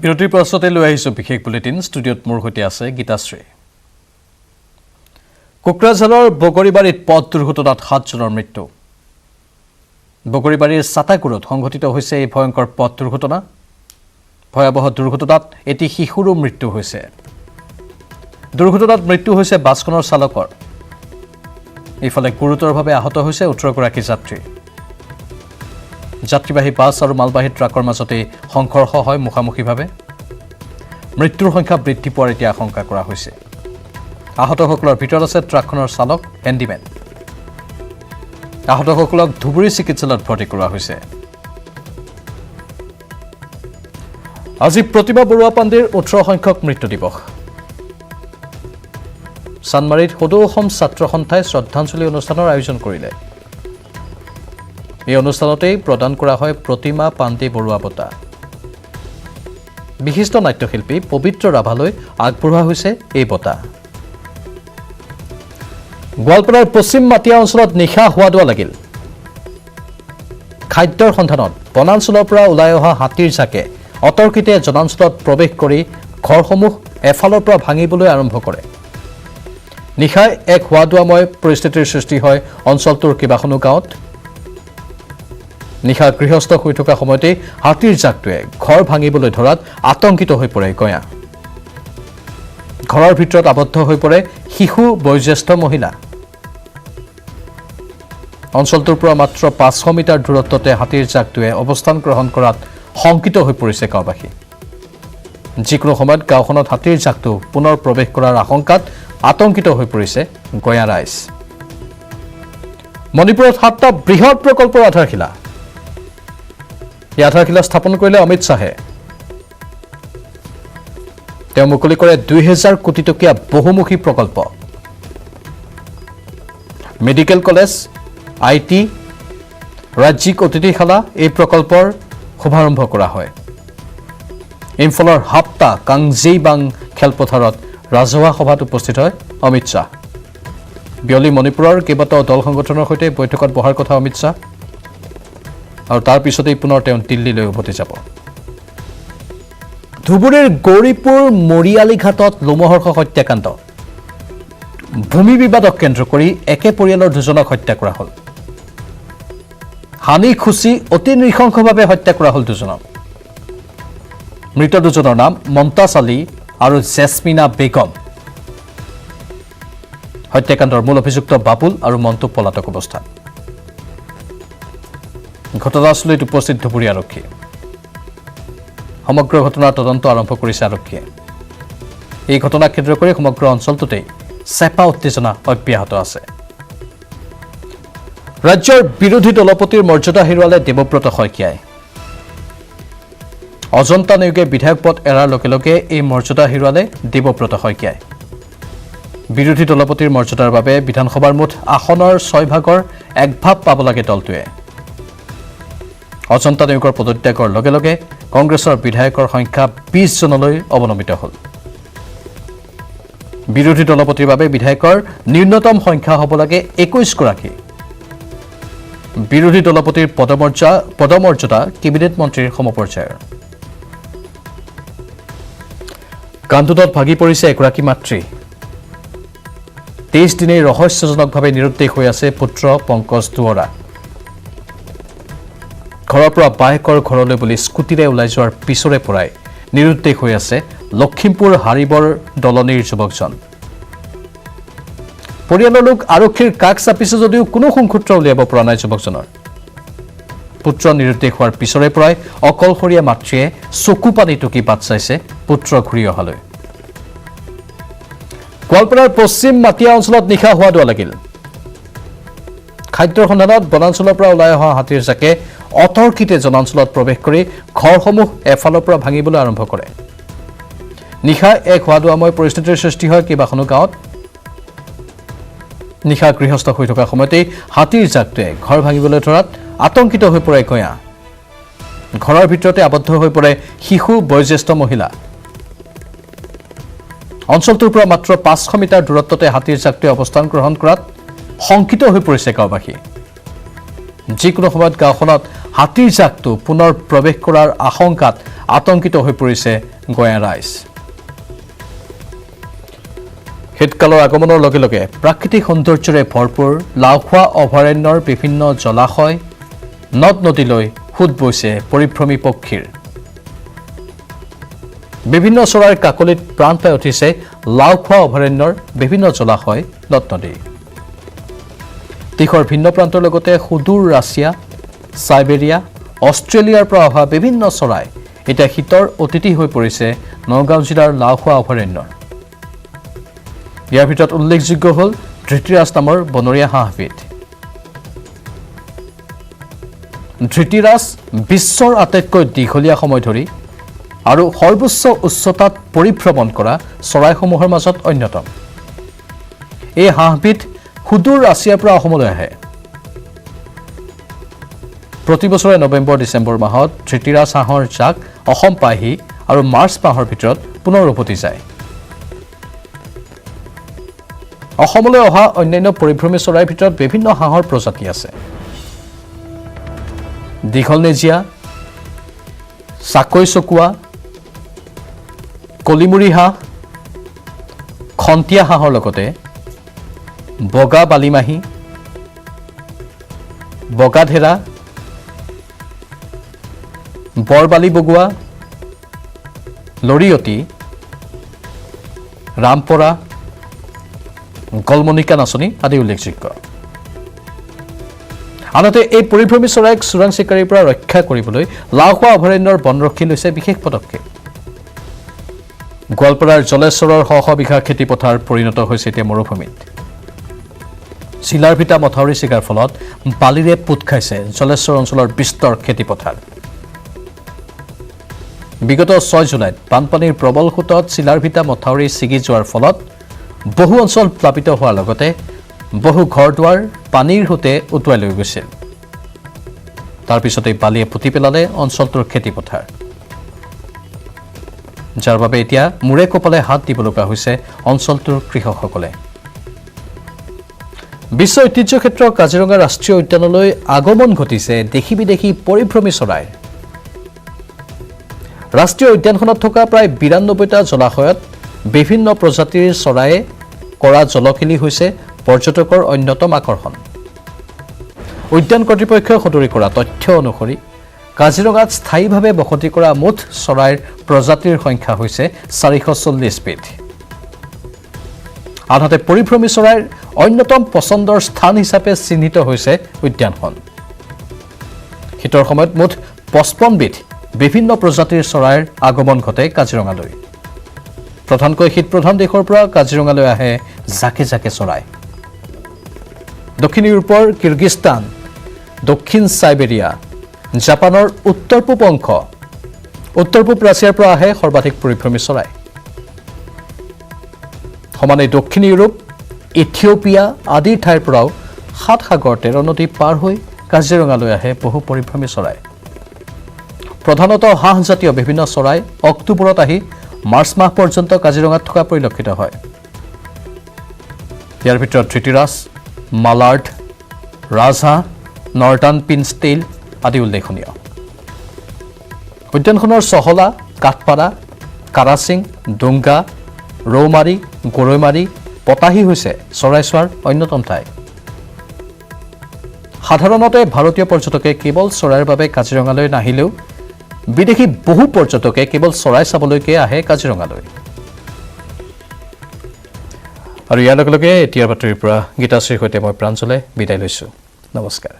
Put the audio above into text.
বিৰতিৰ পাছতে লৈ আহিছো বিশেষ বুলেটিন ষ্টুডিঅ'ত মোৰ সৈতে আছে গীতাশ্ৰী কোকৰাঝাৰৰ বগৰীবাৰীত পথ দুৰ্ঘটনাত 7 জনৰ মৃত্যু বগৰীবাৰীৰ সাতাকুৰত সংঘটিত হৈছে এই ভয়ংকৰ পথ দুৰ্ঘটনা ভয়াবহ দুৰ্ঘটনাত এটি শিশুৰো মৃত্যু হৈছে দুৰ্ঘটনাত মৃত্যু হৈছে বাছখনৰ চালকৰ ইফালে গুৰুতৰভাৱে আহত হৈছে 18 গৰাকী যাত্ৰী যাত্ৰীবাহী বাছ আৰু মালবাহী ট্ৰাকৰ মাজতে সংঘৰ্ষ হয় মুখামুখিভাৱে মৃত্যুৰ সংখ্যা বৃদ্ধি পোৱাৰ এতিয়া আশংকা কৰা হৈছে আহতসকলৰ ভিতৰত আছে ট্ৰাকখনৰ চালক হেণ্ডিমেন আহতসকলক ধুবুৰী চিকিৎসালয়ত ভৰ্তি কৰা হৈছে আজি প্ৰতিমা বৰুৱা পাণ্ডেৰ 18 সংখ্যক মৃত্যু দিৱস সানমাৰীত সদৌ অসম ছাত্ৰ সন্থাই শ্ৰদ্ধাঞ্জলি অনুষ্ঠানৰ আয়োজন কৰিলে এই অনুষ্ঠানতে প্ৰদান কৰা হয় প্ৰতিমা পাণ্ডে বৰুৱা বঁটা বিশিষ্ট নাট্যশিল্পী পবিত্ৰ ৰাভালৈ আগবঢ়োৱা হৈছে এই বঁটা গোৱালপাৰাৰ পশ্চিম মাটিয়া অঞ্চলত নিশা হোৱা লাগিল খাদ্যৰ সন্ধানত বনাঞ্চলৰ পৰা ওলাই অহা হাতীৰ জাকে অতৰ্কিতে জনাঞ্চলত প্ৰৱেশ কৰি ঘৰসমূহ এফালৰ পৰা ভাঙিবলৈ আৰম্ভ কৰে নিশাই এক হোৱাদুৱাময় পৰিস্থিতিৰ সৃষ্টি হয় অঞ্চলটোৰ কেইবাখনো গাঁৱত নিশা গৃহস্থ হৈ থকা সময়তে হাতীৰ জাকটোৱে ঘৰ ভাঙিবলৈ ধৰাত আতংকিত হৈ পৰে গঞা ঘৰৰ ভিতৰত আবদ্ধ হৈ পৰে শিশু বয়োজ্যেষ্ঠ মহিলা অঞ্চলটোৰ পৰা মাত্ৰ 500 মিটাৰ দূৰত্বতে হাতীৰ জাকটোৱে অৱস্থান গ্ৰহণ কৰাত শংকিত হৈ পৰিছে গাঁওবাসী যিকোনো সময়ত গাঁওখনত হাতীৰ জাকটো পুনৰ প্ৰৱেশ কৰাৰ আশংকাত আতংকিত হৈ পৰিছে গঞা ৰাইজ মণিপুৰত 7টা বৃহৎ প্ৰকল্পৰ আধাৰশিলা এই আধাৰশিলা স্থাপন কৰিলে অমিত শাহে তেওঁ মুকলি কৰে 2000 কোটি টকীয়া বহুমুখী প্ৰকল্প মেডিকেল কলেজ আইটি ৰাজ্যিক অতিথিশালা এই প্ৰকল্পৰ শুভাৰম্ভ কৰা হয় ইম্ফলৰ হাপ্তা কাংজেইবাং খেলপথাৰত ৰাজহুৱা সভাত উপস্থিত হয় অমিত শাহ বিয়লি মণিপুৰৰ কেইবাটাও দল সংগঠনৰ সৈতে বৈঠকত বহাৰ কথা অমিত শাহ আৰু তাৰ পিছতেই পুনৰ তেওঁ দিল্লীলৈ উভতি যাব ধুবুৰীৰ গৌৰীপুৰ মৰিয়ালি ঘাটত লোমহৰ্ষক হত্যাকাণ্ড ভূমি বিবাদক কেন্দ্ৰ কৰি একে পৰিয়ালৰ দুজনক হত্যা কৰা হ'ল হানি খুচি অতি নৃশংসভাৱে হত্যা কৰা হ'ল দুজনক মৃত দুজনৰ নাম মমতাজ আলী আৰু জেছমিনা বেগম হত্যাকাণ্ডৰ মূল অভিযুক্ত বাবুল আৰু মন্টু পলাতক অৱস্থাত ঘটনাস্থলীত উপস্থিত ধুবুৰী আৰক্ষী সমগ্ৰ ঘটনাৰ তদন্ত আৰম্ভ কৰিছে আৰক্ষীয়ে এই ঘটনাক কেন্দ্ৰ কৰি সমগ্ৰ অঞ্চলটোতে চেপা উত্তেজনা অব্যাহত আছে ৰাজ্যৰ বিৰোধী দলপতিৰ মৰ্যাদা হেৰুৱালে দেৱব্ৰত শইকীয়াই অজন্তা নিয়োগে বিধায়ক পদ এৰাৰ লগে লগে এই মৰ্যাদা হেৰুৱালে দেৱব্ৰত শইকীয়াই বিৰোধী দলপতিৰ মৰ্যাদাৰ বাবে বিধানসভাৰ মুঠ আসনৰ 6 ভাগৰ 1 ভাগ পাব লাগে দলটোৱে অজন্তা নিয়োগৰ পদত্যাগৰ লগে লগে কংগ্ৰেছৰ বিধায়কৰ সংখ্যা 20 জনলৈ অৱনমিত হ'ল বিৰোধী দলপতিৰ বাবে বিধায়কৰ ন্যূনতম সংখ্যা হ'ব লাগে 21 গৰাকী বিৰোধী দলপতিৰ পদমৰ্যাদা কেবিনেট মন্ত্ৰীৰ সমপৰ্যায়ৰ কান্দোদত ভাগি পৰিছে এগৰাকী মাতৃ 23 দিনেই ৰহস্যজনকভাৱে নিৰুদ্দেশ হৈ আছে পুত্ৰ পংকজ দুৱৰা ঘৰৰ পৰা বায়েকৰ ঘৰলৈ বুলি স্কুটিৰে ওলাই যোৱাৰ পিছৰে পৰাই নিৰুদ্দেশ হৈ আছে লখিমপুৰ হাৰিবৰ দলনিৰ যুৱকজন পৰিয়ালৰ লোক আৰক্ষীৰ কাষ চাপিছে যদিও কোনো সংসূত্ৰ উলিয়াব পৰা নাই যুৱকজনৰ পুত্ৰ নিৰুদ্দেশ হোৱাৰ পিছৰে পৰাই অকলশৰীয়া মাতৃয়ে চকু পানী টুকি বাট চাইছে পুত্ৰ ঘূৰি অহালৈ গোৱালপাৰাৰ পশ্চিম মাটিয়া অঞ্চলত নিশা হোৱা লাগিল খাদ্যৰ সন্ধানত বনাঞ্চলৰ পৰা ওলাই অহা হাতীৰ জাকে অতৰ্কিতে জনাঞ্চলত প্ৰৱেশ কৰি ঘৰসমূহ এফালৰ পৰা ভাঙিবলৈ আৰম্ভ কৰে নিশা এক হোৱাদুৱাময় পৰিস্থিতিৰ সৃষ্টি হয় কেইবাখনো গাঁৱত নিশা গৃহস্থ হৈ থকা সময়তে হাতীৰ জাকটোৱে ঘৰ ভাঙিবলৈ ধৰাত আতংকিত হৈ পৰে গঞা ঘৰৰ ভিতৰতে আবদ্ধ হৈ পৰে শিশু বয়োজ্যেষ্ঠ মহিলা অঞ্চলটোৰ পৰা মাত্ৰ 500 মিটাৰ দূৰত্বতে হাতীৰ জাকটোৱে অৱস্থান গ্ৰহণ কৰাত শংকিত হৈ পৰিছে গাঁওবাসী যিকোনো সময়ত গাঁওখনত হাতীৰ জাকটো পুনৰ প্ৰৱেশ কৰাৰ আশংকাত আতংকিত হৈ পৰিছে গঞা ৰাইজ। শীতকালৰ আগমনৰ লগে লগে প্ৰাকৃতিক সৌন্দৰ্যৰে ভৰপূৰ লাওখোৱা অভয়াৰণ্যৰ বিভিন্ন জলাশয় নদ নদীলৈ সোঁত বৈছে পৰিভ্ৰমী পক্ষীৰ। বিভিন্ন চৰাইৰ কাকলিত প্ৰাণ পাই উঠিছে লাওখোৱা অভয়াৰণ্যৰ বিভিন্ন জলাশয় নদ নদী। দেশৰ ভিন্ন প্ৰান্তৰ লগতে সুদূৰ ৰাছিয়া, চাইবেৰিয়া, অষ্ট্ৰেলিয়াৰ পৰা অহা বিভিন্ন চৰাই এতিয়া শীতৰ অতিথি হৈ পৰিছে নগাঁও জিলাৰ লাওখোৱা অভয়াৰণ্যৰ। ইয়াৰ ভিতৰত উল্লেখযোগ্য হ'ল ধৃতিৰাজ নামৰ বনৰীয়া হাঁহবিধ। ধৃতিৰাজ বিশ্বৰ আটাইতকৈ দীঘলীয়া সময় ধৰি আৰু সৰ্বোচ্চ উচ্চতাত পৰিভ্ৰমণ কৰা চৰাইসমূহৰ মাজত অন্যতম। এই হাঁহবিধ সুদূৰ ৰাছিয়াৰ পৰা অসমলৈ আহে। প্ৰতি বছৰে নৱেম্বৰ ডিচেম্বৰ মাহত ধৃতিৰাজ হাঁহৰ জাক অসম পায়হি আৰু মাৰ্চ মাহৰ ভিতৰত পুনৰ উভতি যায়। অসমলৈ অহা অন্যান্য পৰিভ্ৰমী চৰাইৰ ভিতৰত বিভিন্ন হাঁহৰ প্ৰজাতি আছে। দীঘলনেজীয়া, চাকৈ চকুৱা, কলিমুৰি হাঁহ, খন্তীয়া হাঁহৰ লগতে বগা বালিমাহী, বগাধেৰা, বৰবালি বগুৱা, লৰিয়তী, ৰামপৰা, গলমনিকা নাচনি আদি উল্লেখযোগ্য। আনহাতে এই পৰিভ্ৰমী চৰাইক চোৰাং চিকাৰীৰ পৰা ৰক্ষা কৰিবলৈ লাওখোৱা অভয়াৰণ্যৰ বনৰক্ষী লৈছে বিশেষ পদক্ষেপ। গোৱালপাৰাৰ জলেশ্বৰৰ শ শ বিঘা খেতিপথাৰ পৰিণত হৈছে এতিয়া মৰুভূমিত। চিলাৰ ভিটা মথাউৰি ছিগাৰ ফলত বালিৰে পোত খাইছে জলেশ্বৰ অঞ্চলৰ বিস্তৰ খেতিপথাৰ। বিগত 6 জুলাইত বানপানীৰ প্ৰবল সোঁতত চিলাৰ ভিটা মথাউৰি ছিগি যোৱাৰ ফলত বহু অঞ্চল প্লাবিত হোৱাৰ লগতে বহু ঘৰ দুৱাৰ পানীৰ সোঁতে উটুৱাই লৈ গৈছিল। তাৰ পিছতে বালিয়ে পুতি পেলালে অঞ্চলটোৰ খেতিপথাৰ, যাৰ বাবে এতিয়া মূৰে কপালে হাত দিব লগা হৈছে অঞ্চলটোৰ কৃষকসকলে। বিশ্ব ঐতিহ্য ক্ষেত্ৰ কাজিৰঙা ৰাষ্ট্ৰীয় উদ্যানলৈ আগমন ঘটিছে দেশী বিদেশী পৰিভ্ৰমী চৰাইৰ। ৰাষ্ট্ৰীয় উদ্যানখনত থকা প্ৰায় 92টা জলাশয়ত বিভিন্ন প্ৰজাতিৰ চৰাইয়ে কৰা জলকেলি হৈছে পৰ্যটকৰ অন্যতম আকৰ্ষণ। উদ্যান কৰ্তৃপক্ষই সদৰি কৰা তথ্য অনুসৰি কাজিৰঙাত স্থায়ীভাৱে বসতি কৰা মুঠ চৰাইৰ প্ৰজাতিৰ সংখ্যা হৈছে 440 বিধ। আনহাতে পৰিভ্ৰমী চৰাইৰ অন্যতম পচন্দৰ স্থান হিচাপে চিহ্নিত হৈছে উদ্যানখন। শীতৰ সময়ত মুঠ 55 বিধ বিভিন্ন প্ৰজাতিৰ চৰাইৰ আগমন ঘটে কাজিৰঙালৈ। প্ৰধানকৈ শীতপ্ৰধান দেশৰ পৰা কাজিৰঙালৈ আহে জাকে জাকে চৰাই। দক্ষিণ ইউৰোপৰ কিৰ্গিস্তান, দক্ষিণ চাইবেৰিয়া, জাপানৰ উত্তৰ পূব অংশ, উত্তৰ পূব ৰাছিয়াৰ পৰা আহে সৰ্বাধিক পৰিভ্ৰমী চৰাই। সমানে দক্ষিণ ইউৰোপ, ইথিঅ'পিয়া আদিৰ ঠাইৰ পৰাও 7 সাগৰ 13 নদী পাৰ হৈ কাজিৰঙালৈ আহে বহু পৰিভ্ৰমী চৰাই। প্ৰধানতঃ হাঁহজাতীয় বিভিন্ন চৰাই অক্টোবৰত আহি মাৰ্চ মাহ পৰ্যন্ত কাজিৰঙাত থকা পৰিলক্ষিত হয়। ইয়াৰ ভিতৰত ধৃতিৰাজ, মালাৰ্ড, ৰাজহাঁহ, নৰ্টাৰ্ণ পিনষ্টেইল আদি উল্লেখনীয়। উদ্যানখনৰ চহলা, কাঠপাৰা, কাৰাচিং, ডুংগা, ৰৌমাৰী, গৰৈমাৰী, পতাহী হৈছে চৰাই চোৱাৰ অন্যতম ঠাই। সাধাৰণতে ভাৰতীয় পৰ্যটকে কেৱল চৰাইৰ বাবে কাজিৰঙালৈ নাহিলেও বিদেশী বহু পৰ্যটকে কেৱল চৰাই চাবলৈকে আহে কাজিৰঙালৈ। আৰু ইয়াৰ লগে লগে এতিয়াৰ বাতৰিৰ পৰা গীতাশ্ৰীৰ সৈতে মই প্ৰাঞ্জলে বিদায় লৈছোঁ। নমস্কাৰ।